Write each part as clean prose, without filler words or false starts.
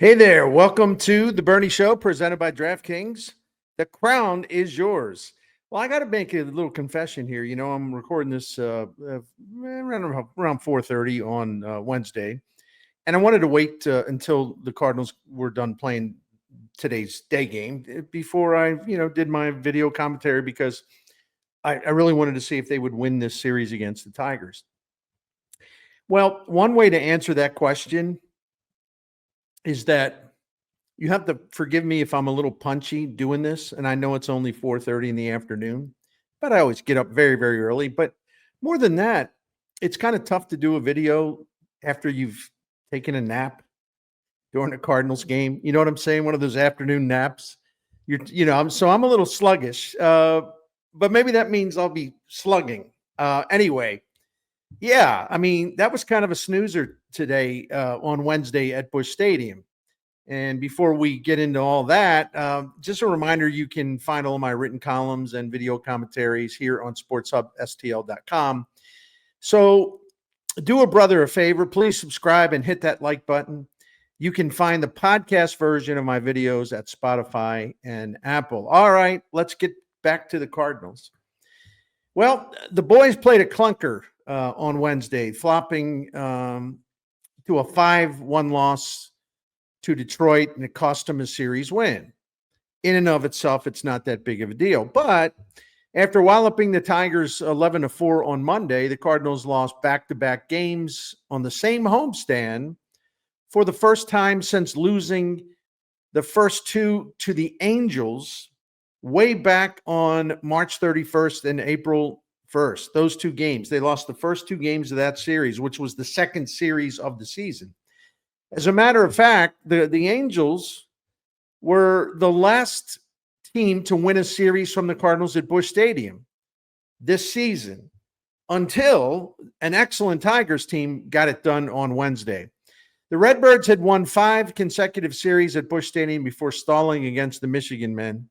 Hey there, welcome to the Bernie Show presented by DraftKings. The crown is yours. Well, I got to make a little confession here. You know, I'm recording this around 4:30 on Wednesday, and I wanted to wait until the Cardinals were done playing today's day game before I, did my video commentary because I really wanted to see if they would win this series against the Tigers. Well, one way to answer that question is that you have to forgive me if I'm a little punchy doing this, and I know it's only 4:30 in the afternoon, but I always get up very, very early. But more than that, it's kind of tough to do a video after you've taken a nap during a Cardinals game. You know what I'm saying? One of those afternoon naps. I'm a little sluggish, but maybe that means I'll be slugging. Anyway, yeah, I mean, that was kind of a snoozer today on Wednesday at Busch Stadium. And before we get into all that, just a reminder, you can find all my written columns and video commentaries here on sportshubstl.com. So do a brother a favor, please subscribe and hit that like button. You can find the podcast version of my videos at Spotify and Apple. All right, let's get back to the Cardinals. Well, the boys played a clunker on Wednesday, flopping to a 5-1 loss to Detroit, and it cost them a series win. In and of itself, it's not that big of a deal. But after walloping the Tigers 11-4 on Monday, the Cardinals lost back-to-back games on the same homestand for the first time since losing the first two to the Angels way back on March 31st and April 1st. Those two games, they lost the first two games of that series, which was the second series of the season. As a matter of fact, the Angels were the last team to win a series from the Cardinals at Busch Stadium this season until an excellent Tigers team got it done on Wednesday. The Redbirds had won 5 consecutive series at Busch Stadium before stalling against the Michigan men.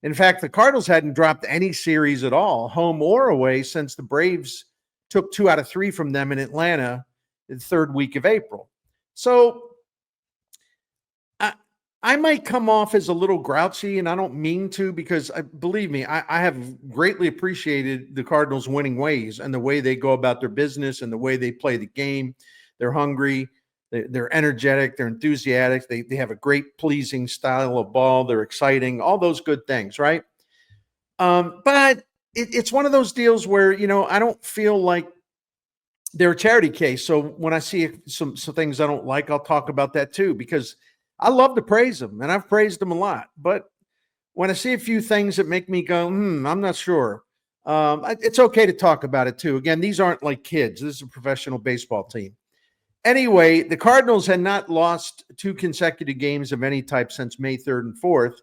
In fact, the Cardinals hadn't dropped any series at all, home or away, since the Braves took 2 out of 3 from them in Atlanta the third week of April. So I might come off as a little grouchy, and I don't mean to, because believe me, I have greatly appreciated the Cardinals' winning ways and the way they go about their business and the way they play the game. They're hungry. They're energetic. They're enthusiastic. They have a great, pleasing style of ball. They're exciting. All those good things, right? But it's one of those deals where, I don't feel like they're a charity case. So when I see some things I don't like, I'll talk about that too, because I love to praise them, and I've praised them a lot. But when I see a few things that make me go, I'm not sure, it's okay to talk about it too. Again, these aren't like kids. This is a professional baseball team. Anyway, the Cardinals had not lost 2 consecutive games of any type since May 3rd and 4th.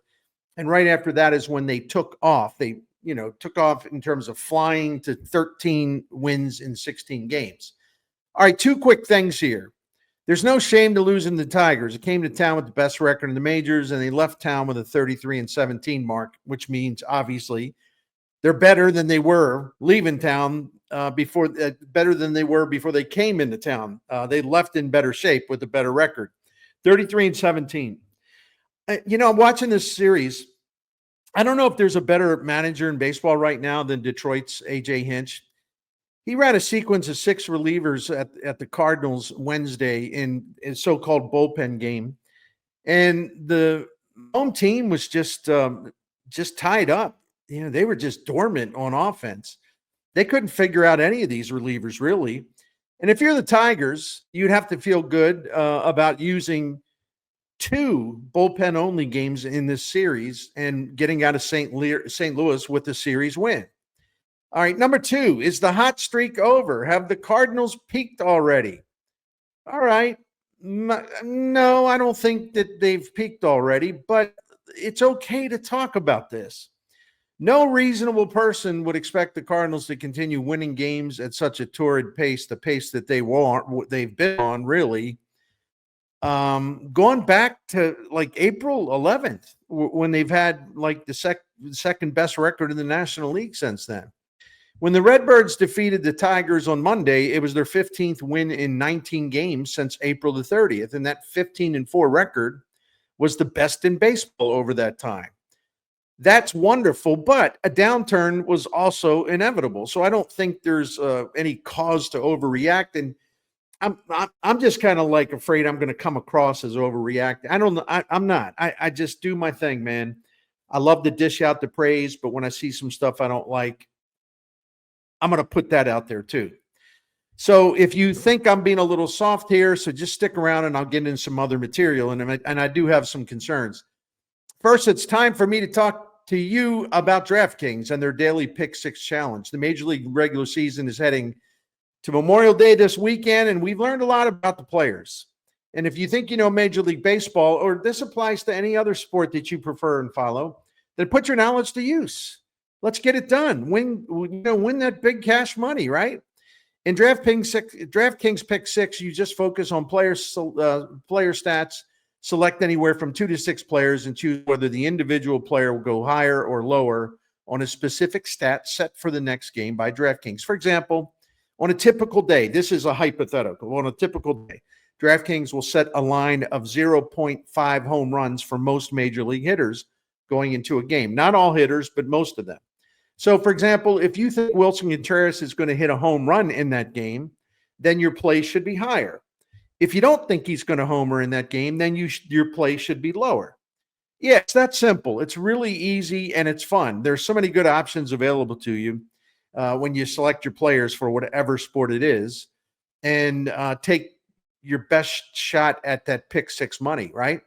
And right after that is when they took off. They, took off in terms of flying to 13 wins in 16 games. All right, 2 quick things here. There's no shame to losing the Tigers. It came to town with the best record in the majors, and they left town with a 33-17 mark, which means obviously they're better than they were leaving town better than they were before they came into town. They left in better shape with a better record, 33-17. I'm watching this series. I don't know if there's a better manager in baseball right now than Detroit's A.J. Hinch. He ran a sequence of 6 relievers at the Cardinals Wednesday in a so-called bullpen game. And the home team was just tied up. They were just dormant on offense. They couldn't figure out any of these relievers, really. And if you're the Tigers, you'd have to feel good about using 2 bullpen-only games in this series and getting out of St. Louis with the series win. All right, number 2, is the hot streak over? Have the Cardinals peaked already? All right. No, I don't think that they've peaked already, but it's okay to talk about this. No reasonable person would expect the Cardinals to continue winning games at such a torrid pace, the pace that they've been on, really. Going back to like April 11th, when they've had like the second best record in the National League since then. When the Redbirds defeated the Tigers on Monday, it was their 15th win in 19 games since April the 30th. And that 15-4 record was the best in baseball over that time. That's wonderful, but a downturn was also inevitable. So I don't think there's any cause to overreact. And I'm just kind of like afraid I'm going to come across as overreacting. I don't know. I'm not. I just do my thing, man. I love to dish out the praise, but when I see some stuff I don't like, I'm going to put that out there too. So if you think I'm being a little soft here, so just stick around and I'll get in some other material. And I do have some concerns. First, it's time for me to talk to you about DraftKings and their daily Pick Six challenge. The Major League regular season is heading to Memorial Day this weekend, and we've learned a lot about the players. And if you think you know Major League Baseball, or this applies to any other sport that you prefer and follow, then put your knowledge to use. Let's get it done. Win that big cash money, right? In DraftKings Pick Six, you just focus on player stats, select anywhere from 2 to 6 players, and choose whether the individual player will go higher or lower on a specific stat set for the next game by DraftKings. For example, on a typical day, this is a hypothetical. On a typical day, DraftKings will set a line of 0.5 home runs for most major league hitters going into a game. Not all hitters, but most of them. So, for example, if you think Wilson Contreras is going to hit a home run in that game, then your play should be higher. If you don't think he's going to homer in that game, then your play should be lower. Yeah, it's that simple. It's really easy and it's fun. There's so many good options available to you when you select your players for whatever sport it is, and take your best shot at that Pick Six money, right?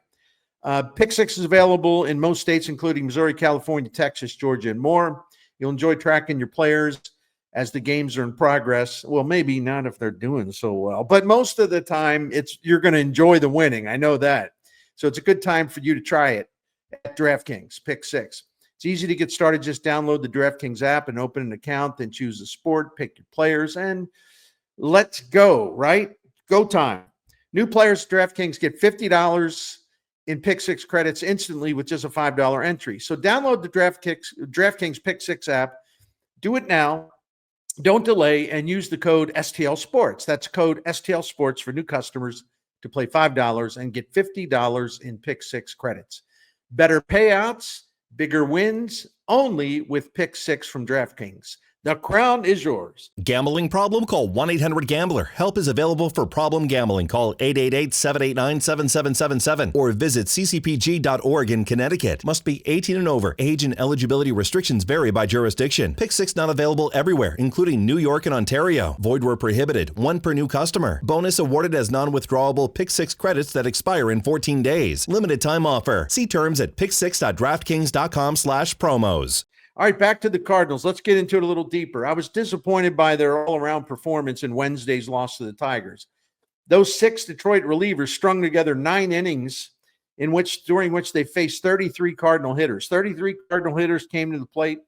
Pick Six is available in most states, including Missouri, California, Texas, Georgia, and more. You'll enjoy tracking your players as the games are in progress. Well, maybe not if they're doing so well, but most of the time you're going to enjoy the winning. I know that. So it's a good time for you to try it at DraftKings Pick Six. It's easy to get started. Just download the DraftKings app and open an account, then choose a sport, pick your players, and let's go, right? Go time. New players at DraftKings get $50 in Pick Six credits instantly with just a $5 entry. So download the DraftKings Pick Six app. Do it now. Don't delay, and use the code STL Sports. That's code STL Sports for new customers to play $5 and get $50 in Pick Six credits. Better payouts, bigger wins, only with Pick Six from DraftKings. The crown is yours. Gambling problem? Call 1-800-GAMBLER. Help is available for problem gambling. Call 888-789-7777 or visit ccpg.org in Connecticut. Must be 18 and over. Age and eligibility restrictions vary by jurisdiction. Pick Six not available everywhere, including New York and Ontario. Void where prohibited. One per new customer. Bonus awarded as non-withdrawable Pick Six credits that expire in 14 days. Limited time offer. See terms at picksix.draftkings.com/promos. All right, back to the Cardinals. Let's get into it a little deeper. I was disappointed by their all-around performance in Wednesday's loss to the Tigers. Those 6 Detroit relievers strung together 9 innings during which they faced 33 Cardinal hitters. 33 Cardinal hitters came to the plate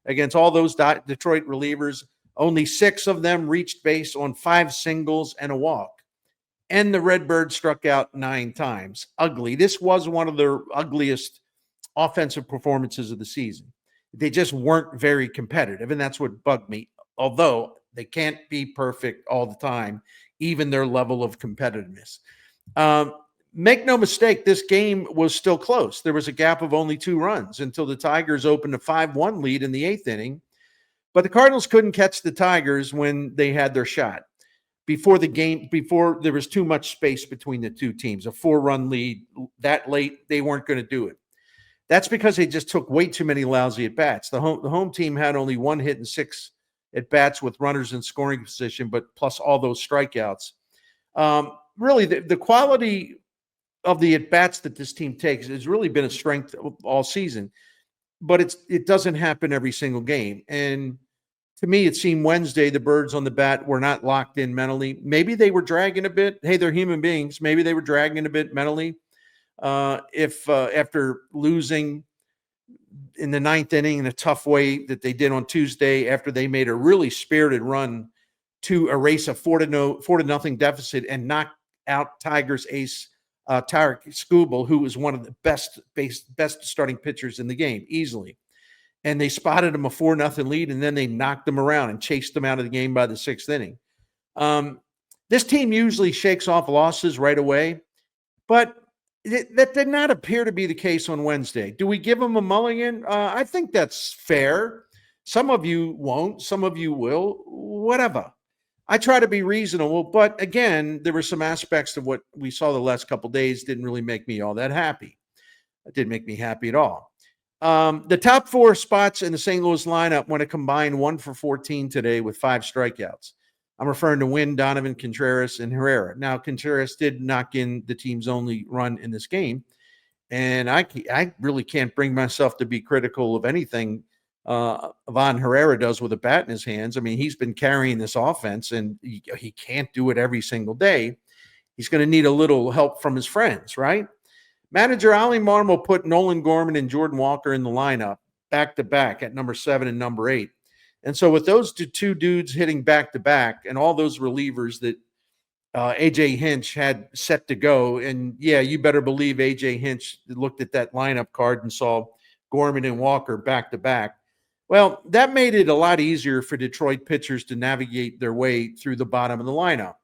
against all those Detroit relievers. Only 6 of them reached base on 5 singles and a walk. And the Redbirds struck out 9 times. Ugly. This was one of their ugliest offensive performances of the season. They just weren't very competitive, and that's what bugged me. Although they can't be perfect all the time, even their level of competitiveness. Make no mistake, this game was still close. There was a gap of only 2 runs until the Tigers opened a 5-1 lead in the 8th inning. But the Cardinals couldn't catch the Tigers when they had their shot. Before there was too much space between the two teams, a 4-run lead that late, they weren't going to do it. That's because they just took way too many lousy at-bats. The home team had only 1 hit and 6 at-bats with runners in scoring position, but plus all those strikeouts. Really, the quality of the at-bats that this team takes has really been a strength all season, but it doesn't happen every single game. And to me, it seemed Wednesday the birds on the bat were not locked in mentally. Maybe they were dragging a bit. Hey, they're human beings. Maybe they were dragging a bit mentally. If after losing in the 9th inning in a tough way that they did on Tuesday, after they made a really spirited run to erase a 4-0 deficit and knock out Tigers ace Tarek Skubal, who was one of the best starting pitchers in the game, easily. And they spotted him a 4-0 lead, and then they knocked him around and chased them out of the game by the 6th inning. This team usually shakes off losses right away, but That did not appear to be the case on Wednesday. Do we give him a mulligan? I think that's fair. Some of you won't, some of you will, whatever. I try to be reasonable, but again, there were some aspects of what we saw the last couple of days didn't really make me all that happy. It didn't make me happy at all. The top 4 spots in the St. Louis lineup went a combined 1 for 14 today with 5 strikeouts. I'm referring to Wynn, Donovan, Contreras, and Herrera. Now, Contreras did knock in the team's only run in this game, and I really can't bring myself to be critical of anything Iván Herrera does with a bat in his hands. I mean, he's been carrying this offense, and he can't do it every single day. He's going to need a little help from his friends, right? Manager Ollie Marmol put Nolan Gorman and Jordan Walker in the lineup back-to-back at number 7 and number 8. And so with those two dudes hitting back-to-back and all those relievers that A.J. Hinch had set to go, and yeah, you better believe A.J. Hinch looked at that lineup card and saw Gorman and Walker back-to-back. Well, that made it a lot easier for Detroit pitchers to navigate their way through the bottom of the lineup.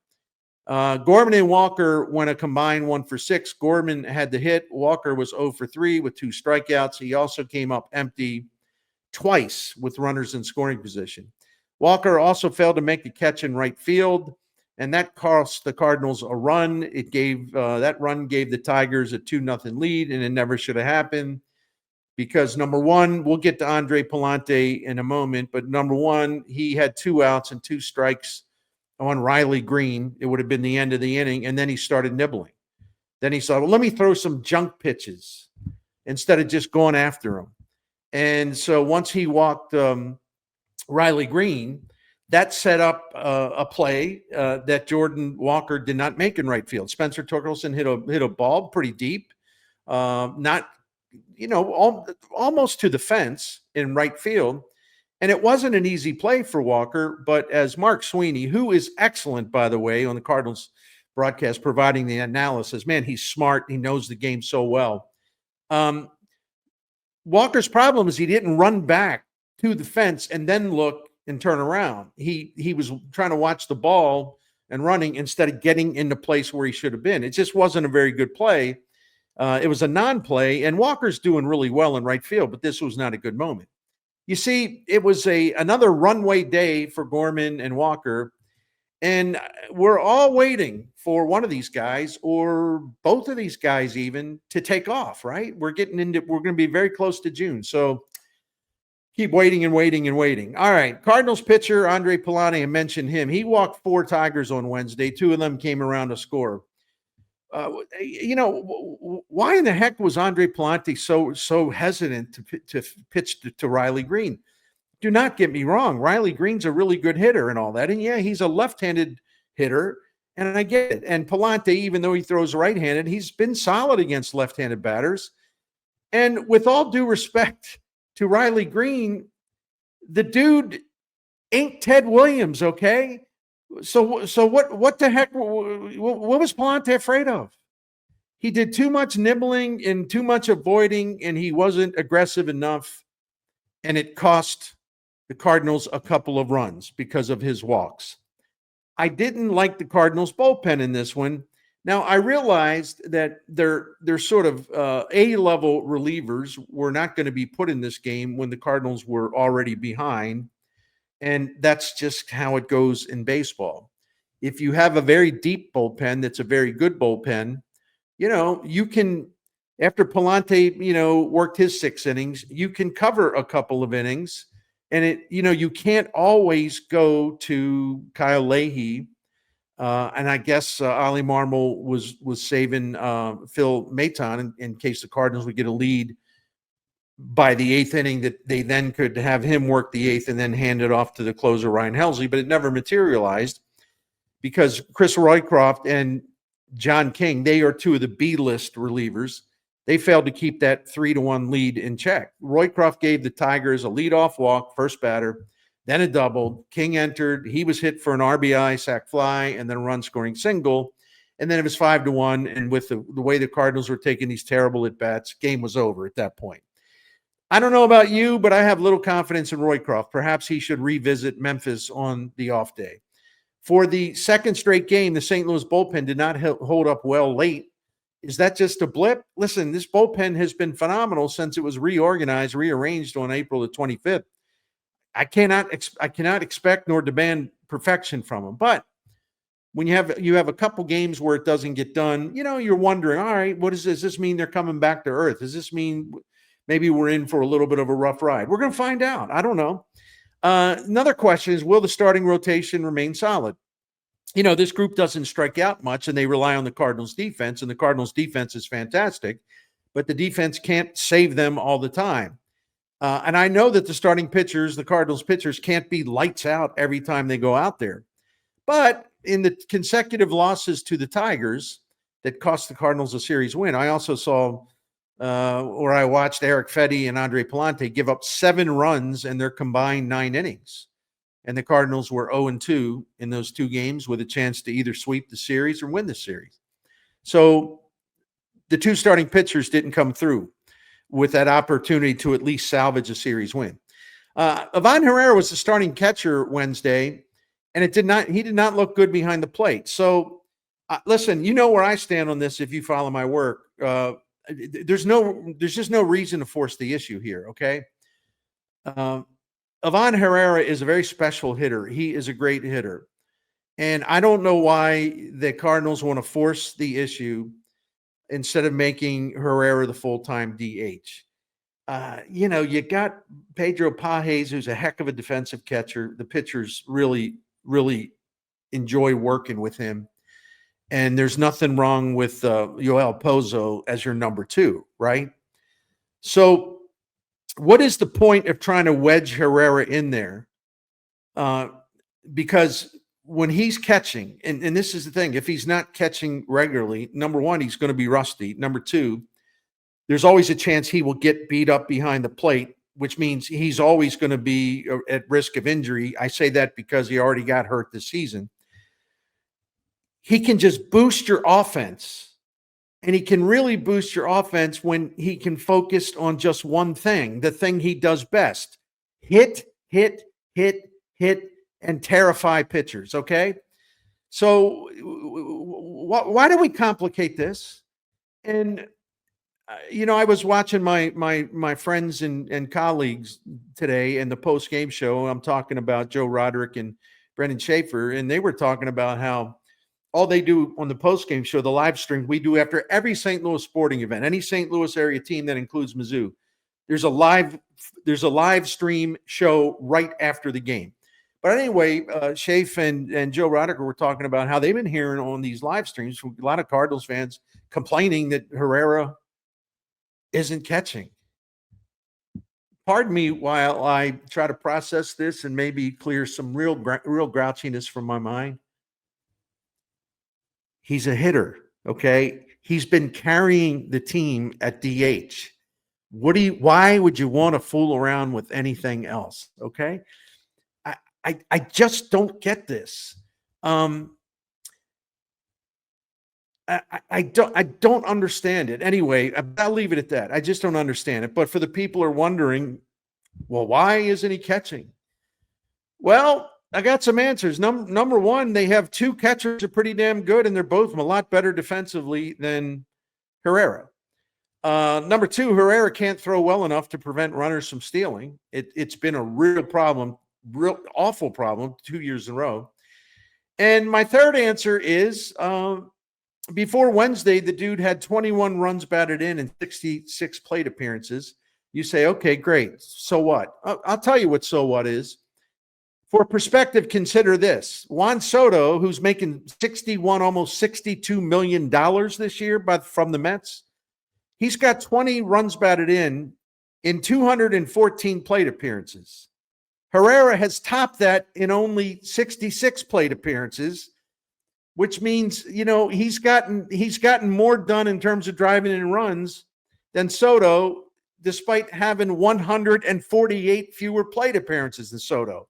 Gorman and Walker went a combined 1 for 6. Gorman had the hit. Walker was 0 for 3 with 2 strikeouts. He also came up empty twice with runners in scoring position. Walker also failed to make a catch in right field, and that cost the Cardinals a run. It gave that run gave the Tigers a 2-0 lead, and it never should have happened because, number one, we'll get to Andre Pallante in a moment, but number one, he had 2 outs and 2 strikes on Riley Green. It would have been the end of the inning, and then he started nibbling. Then he said, well, let me throw some junk pitches instead of just going after him. And so once he walked Riley Green, that set up a play that Jordan Walker did not make in right field. Spencer Torkelson hit a ball pretty deep, not almost to the fence in right field. And it wasn't an easy play for Walker, but as Mark Sweeney, who is excellent, by the way, on the Cardinals broadcast, providing the analysis, man, he's smart. He knows the game so well. Walker's problem is he didn't run back to the fence and then look and turn around. He was trying to watch the ball and running instead of getting into place where he should have been. It just wasn't a very good play. It was a non-play, and Walker's doing really well in right field, but this was not a good moment. You see, it was another runway day for Gorman and Walker, and we're all waiting for one of these guys or both of these guys even to take off, right? We're going to be very close to June. So keep waiting and waiting and waiting. All right. Cardinals pitcher Andre Pallante, I mentioned him. He walked 4 Tigers on Wednesday. 2 of them came around to score. Why in the heck was Andre Pallante so hesitant to pitch to Riley Green? Do not get me wrong. Riley Green's a really good hitter and all that. And yeah, he's a left-handed hitter, and I get it. And Pallante, even though he throws right-handed, he's been solid against left-handed batters. And with all due respect to Riley Green, the dude ain't Ted Williams, okay? So what the heck? What was Pallante afraid of? He did too much nibbling and too much avoiding, and he wasn't aggressive enough, and it cost the Cardinals a couple of runs because of his walks. I didn't like the Cardinals bullpen in this one. Now, I realized that their sort of A-level relievers were not going to be put in this game when the Cardinals were already behind, and that's just how it goes in baseball. If you have a very deep bullpen that's a very good bullpen, you can, after Pallante, worked his 6 innings, you can cover a couple of innings. And you can't always go to Kyle Leahy. And I guess Ollie Marmol was saving Phil Maton in case the Cardinals would get a lead by the 8th inning, that they then could have him work the 8th and then hand it off to the closer, Ryan Helsley. But it never materialized because Chris Roycroft and John King, they are 2 of the B-list relievers. They failed to keep that 3-1 lead in check. Roycroft gave the Tigers a leadoff walk, first batter, then a double. King entered. He was hit for an RBI, sac fly, and then a run-scoring single. And then it was 5-1. And with the way the Cardinals were taking these terrible at-bats, game was over at that point. I don't know about you, but I have little confidence in Roycroft. Perhaps he should revisit Memphis on the off day. For the second straight game, the St. Louis bullpen did not hold up well late Is that just a blip? Listen, this bullpen has been phenomenal since it was rearranged on April the 25th. I cannot expect nor demand perfection from them. But when you have a couple games where it doesn't get done, you're wondering, all right, does this mean they're coming back to earth? Does this mean maybe we're in for a little bit of a rough ride? We're going to find out. I don't know. Another question is, will the starting rotation remain solid? This group doesn't strike out much, and they rely on the Cardinals defense, and the Cardinals defense is fantastic, but the defense can't save them all the time. And I know that the Cardinals pitchers can't be lights out every time they go out there. But in the consecutive losses to the Tigers that cost the Cardinals a series win, I also saw I watched Eric Fedde and Andre Pallante give up 7 runs in their combined 9 innings. And the Cardinals were 0-2 in those 2 games with a chance to either sweep the series or win the series. So the 2 starting pitchers didn't come through with that opportunity to at least salvage a series win. Iván Herrera was the starting catcher Wednesday, and he did not look good behind the plate. So listen, where I stand on this if you follow my work. There's just no reason to force the issue here, okay? Iván Herrera is a very special hitter. He is a great hitter. And I don't know why the Cardinals want to force the issue instead of making Herrera the full-time DH. You got Pedro Pages, who's a heck of a defensive catcher. The pitchers really, really enjoy working with him. And there's nothing wrong with Yoel Pozo as your number 2, right? So what is the point of trying to wedge Herrera in there? Because when he's catching, and this is the thing, if he's not catching regularly, number 1, he's going to be rusty. Number 2, there's always a chance he will get beat up behind the plate, which means he's always going to be at risk of injury. I say that because he already got hurt this season. He can just boost your offense. And he can really boost your offense when he can focus on just one thing, the thing he does best. Hit, and terrify pitchers, okay? So why do we complicate this? And, I was watching my friends and colleagues today in the post-game show. I'm talking about Joe Roderick and Brendan Schaefer, and they were talking about how all they do on the post-game show, the live stream we do after every St. Louis sporting event, any St. Louis area team that includes Mizzou, there's a live stream show right after the game. But anyway, Schaefer and Joe Roderick were talking about how they've been hearing on these live streams from a lot of Cardinals fans complaining that Herrera isn't catching. Pardon me while I try to process this and maybe clear some real grouchiness from my mind. He's a hitter, okay? He's been carrying the team at DH. Why would you want to fool around with anything else, okay? I just don't get this. I don't understand it. Anyway, I'll leave it at that. I just don't understand it. But for the people who are wondering, well, why isn't he catching? Well, I got some answers. Number 1, they have 2 catchers that are pretty damn good, and they're both a lot better defensively than Herrera. Number 2, Herrera can't throw well enough to prevent runners from stealing. It's been a real problem, real awful problem 2 years in a row. And my third answer is before Wednesday, the dude had 21 runs batted in 66 plate appearances. You say, okay, great. So what? I'll tell you what so what is. For perspective, consider this. Juan Soto, who's making almost $62 million this year from the Mets, he's got 20 runs batted in 214 plate appearances. Herrera has topped that in only 66 plate appearances, which means, he's gotten more done in terms of driving in runs than Soto, despite having 148 fewer plate appearances than Soto.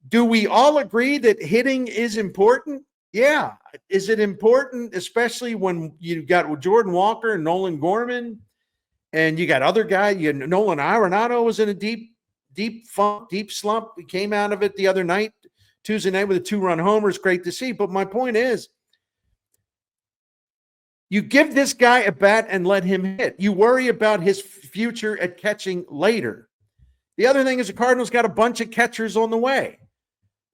Do we all agree that hitting is important? Yeah. Is it important, especially when you got Jordan Walker and Nolan Gorman, and you got other guys? Nolan Arenado was in a deep slump. He came out of it the other night, Tuesday night, with a 2-run homer. It's great to see. But my point is, You give this guy a bat and let him hit. You worry about his future at catching later. The other thing is the Cardinals got a bunch of catchers on the way.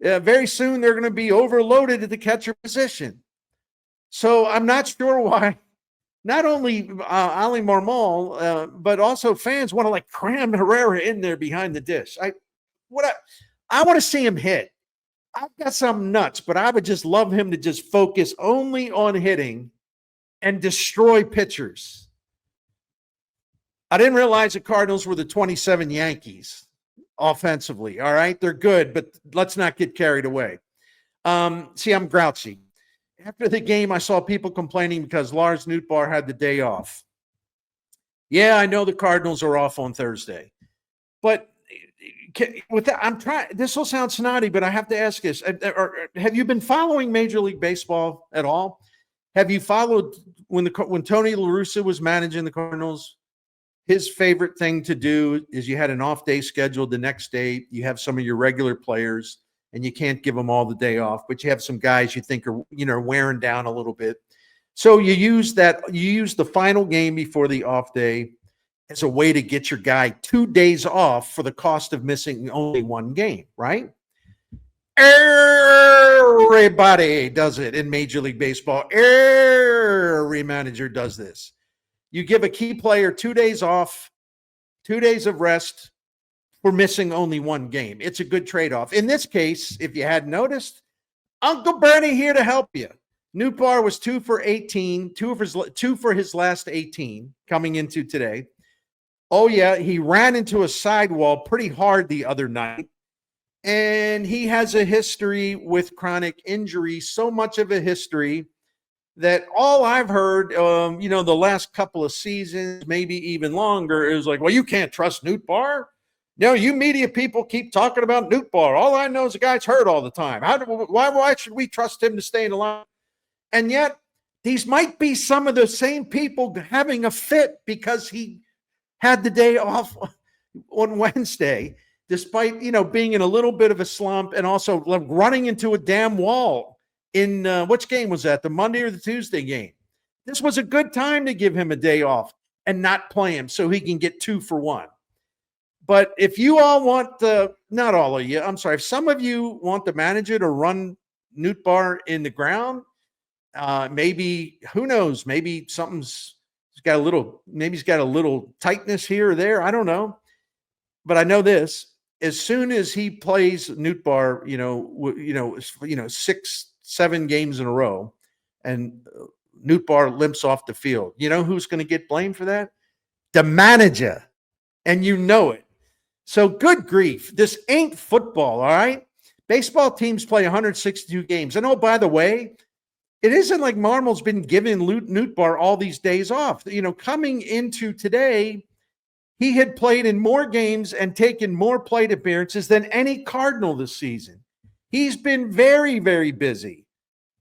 Very soon they're going to be overloaded at the catcher position. So I'm not sure why not only Ali Marmol, but also fans want to like cram Herrera in there behind the dish. I want to see him hit. I've got some nuts, but I would just love him to just focus only on hitting and destroy pitchers. I didn't realize the Cardinals were the 27 Yankees offensively. All right, they're good, but let's not get carried away. See, I'm grouchy. After the game, I saw people complaining because Lars Nootbaar had the day off. Yeah, I know the Cardinals are off on Thursday, but with that, I'm trying. This will sound snotty, but I have to ask this: have you been following Major League Baseball at all? Have you followed when Tony La Russa was managing the Cardinals? His favorite thing to do is you had an off day scheduled the next day. You have some of your regular players, and you can't give them all the day off, but you have some guys you think are wearing down a little bit. So you use the final game before the off day as a way to get your guy 2 days off for the cost of missing only one game, right? Everybody does it in Major League Baseball. Every manager does this. You give a key player 2 days off, 2 days of rest for missing only one game. It's a good trade-off. In this case, if you hadn't noticed, Uncle Bernie here to help you. Nootbaar was 2 for 18, two for his last 18 coming into today. Oh, yeah, he ran into a sidewall pretty hard the other night, and he has a history with chronic injury, so much of a history that all I've heard, the last couple of seasons, maybe even longer, is like, well, you can't trust Nootbaar. No, you media people keep talking about Nootbaar. All I know is the guy's hurt all the time. Why should we trust him to stay in the line? And yet, these might be some of the same people having a fit because he had the day off on Wednesday, despite, being in a little bit of a slump and also running into a damn wall in which game was that? The Monday or the Tuesday game? This was a good time to give him a day off and not play him so he can get 2 for 1. But if you all want not all of you, I'm sorry, if some of you want the manager to run Nootbaar in the ground, maybe, who knows, maybe he's got a little tightness here or there. I don't know. But I know this, as soon as he plays Nootbaar, 6-7 games in a row and Nootbaar limps off the field, you know who's going to get blamed for that? The manager. And you know it. So good grief. This ain't football, all right? Baseball teams play 162 games. And oh, by the way, it isn't like Marmol's been giving Nootbaar all these days off. Coming into today, he had played in more games and taken more plate appearances than any Cardinal this season. He's been very, very busy.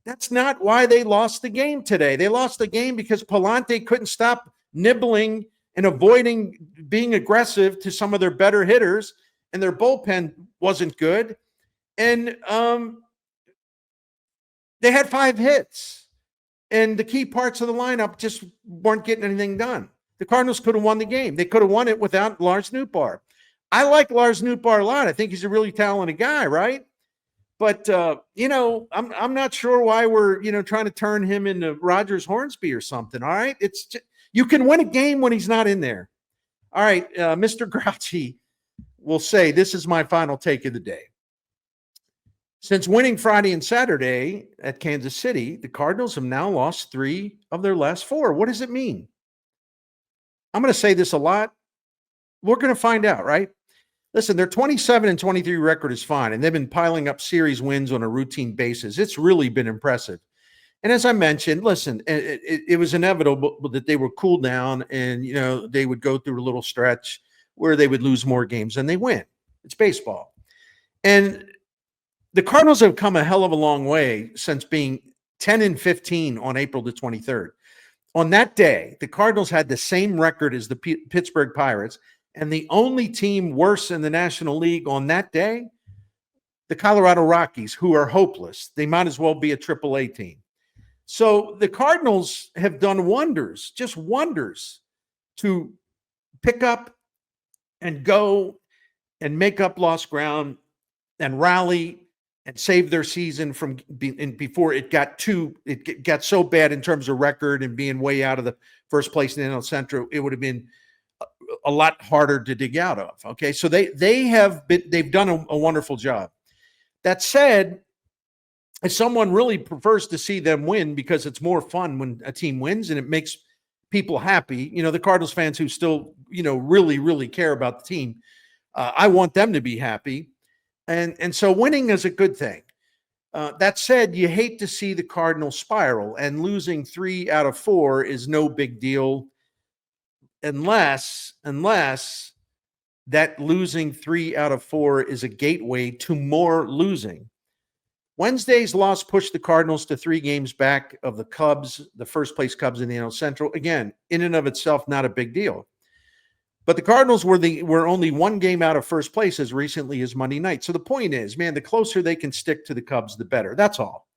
That's not why they lost the game today. They lost the game because Pallante couldn't stop nibbling and avoiding being aggressive to some of their better hitters, and their bullpen wasn't good. And they had 5 hits, and the key parts of the lineup just weren't getting anything done. The Cardinals could have won the game. They could have won it without Lars Nootbaar. I like Lars Nootbaar a lot. I think he's a really talented guy, right? But, I'm not sure why we're, trying to turn him into Rogers Hornsby or something, all right? It's just, you can win a game when he's not in there. All right, Mr. Grouchy will say, this is my final take of the day. Since winning Friday and Saturday at Kansas City, the Cardinals have now lost 3 of their last 4. What does it mean? I'm going to say this a lot. We're going to find out, right? Listen, their 27-23 record is fine, and they've been piling up series wins on a routine basis. It's really been impressive. And as I mentioned, listen, it was inevitable that they would cool down and, they would go through a little stretch where they would lose more games than they win. It's baseball. And the Cardinals have come a hell of a long way since being 10-15 on April the 23rd. On that day, the Cardinals had the same record as the Pittsburgh Pirates, and the only team worse in the National League on that day, the Colorado Rockies, who are hopeless. They might as well be a AAA team. So the Cardinals have done wonders, just wonders, to pick up and go and make up lost ground and rally and save their season from before it got so bad in terms of record and being way out of the first place in the NL Central. It would have been a lot harder to dig out of. Okay, so they've done a wonderful job. That said, if someone really prefers to see them win because it's more fun when a team wins and it makes people happy, the Cardinals fans who still really, really care about the team, I want them to be happy. And so winning is a good thing. That said, you hate to see the Cardinals spiral, and losing 3 out of 4 is no big deal unless that losing 3 out of 4 is a gateway to more losing. Wednesday's loss pushed the Cardinals to 3 games back of the Cubs, the first place Cubs in the NL Central. Again, in and of itself, not a big deal. But the Cardinals were only 1 game out of first place as recently as Monday night. So the point is, man, the closer they can stick to the Cubs, the better. That's all.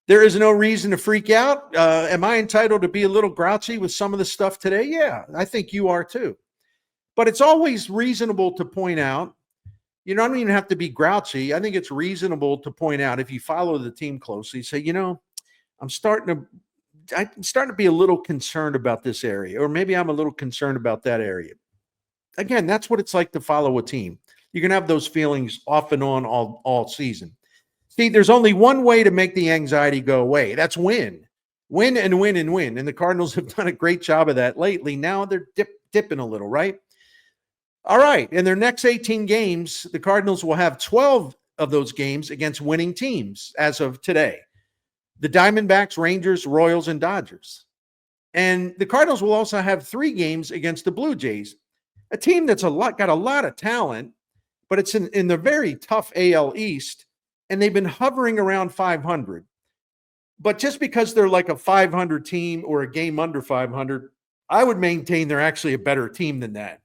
There is no reason to freak out. Am I entitled to be a little grouchy with some of the stuff today? Yeah, I think you are too. But it's always reasonable to point out, you don't even have to be grouchy. I think it's reasonable to point out, if you follow the team closely, say, I'm starting to be a little concerned about this area, or maybe I'm a little concerned about that area. Again, that's what it's like to follow a team. You can have those feelings off and on all season. See, there's only one way to make the anxiety go away. That's win. Win and win and win. And the Cardinals have done a great job of that lately. Now they're dipping a little, right? All right. In their next 18 games, the Cardinals will have 12 of those games against winning teams as of today. The Diamondbacks, Rangers, Royals, and Dodgers. And the Cardinals will also have 3 games against the Blue Jays, a team that's got a lot of talent, but it's in the very tough AL East, and they've been hovering around 500. But just because they're like a 500 team or a game under 500, I would maintain they're actually a better team than that.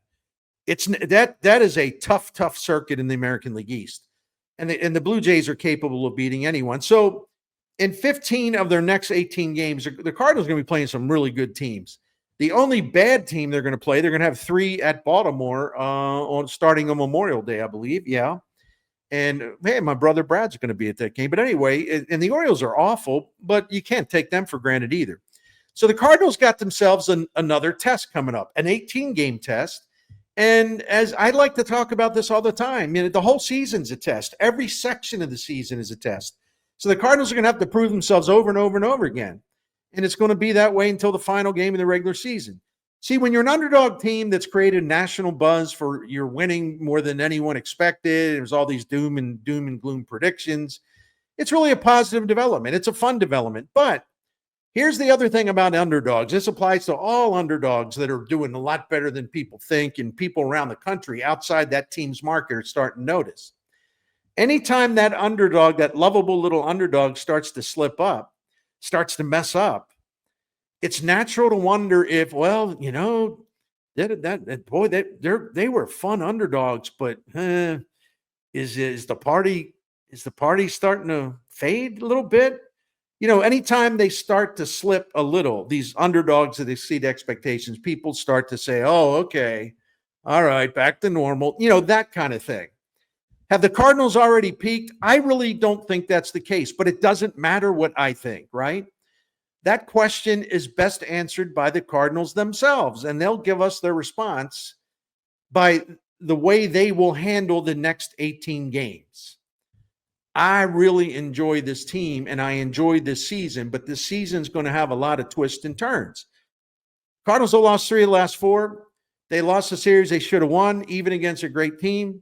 That is a tough circuit in the American League East, and the Blue Jays are capable of beating anyone. So in 15 of their next 18 games, the Cardinals are going to be playing some really good teams. The only bad team they're going to play, they're going to have 3 at Baltimore starting on Memorial Day, I believe. Yeah. And man, my brother Brad's going to be at that game. But anyway, and the Orioles are awful, but you can't take them for granted either. So the Cardinals got themselves another test coming up, an 18-game test. And as I like to talk about this all the time, the whole season's a test. Every section of the season is a test. So the Cardinals are going to have to prove themselves over and over and over again. And it's going to be that way until the final game of the regular season. See, when you're an underdog team that's created national buzz for you're winning more than anyone expected, there's all these doom and gloom predictions, it's really a positive development. It's a fun development. But here's the other thing about underdogs. This applies to all underdogs that are doing a lot better than people think, and people around the country outside that team's market are starting to notice. Anytime that underdog, that lovable little underdog, starts to slip up, starts to mess up, it's natural to wonder if, they were fun underdogs, but is the party starting to fade a little bit? Anytime they start to slip a little, these underdogs that exceed expectations, people start to say, oh, okay, all right, back to normal, that kind of thing. Have the Cardinals already peaked? I really don't think that's the case, but it doesn't matter what I think, right? That question is best answered by the Cardinals themselves, and they'll give us their response by the way they will handle the next 18 games. I really enjoy this team, and I enjoyed this season, but this season's going to have a lot of twists and turns. Cardinals have lost 3 of the last 4. They lost a series they should have won, even against a great team.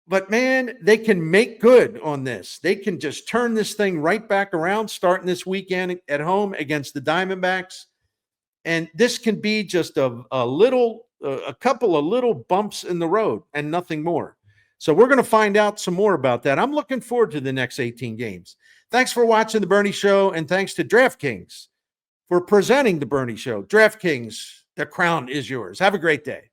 But, man, they can make good on this. They can just turn this thing right back around starting this weekend at home against the Diamondbacks. And this can be just a couple of little bumps in the road and nothing more. So we're going to find out some more about that. I'm looking forward to the next 18 games. Thanks for watching The Bernie Show, and thanks to DraftKings for presenting The Bernie Show. DraftKings, the crown is yours. Have a great day.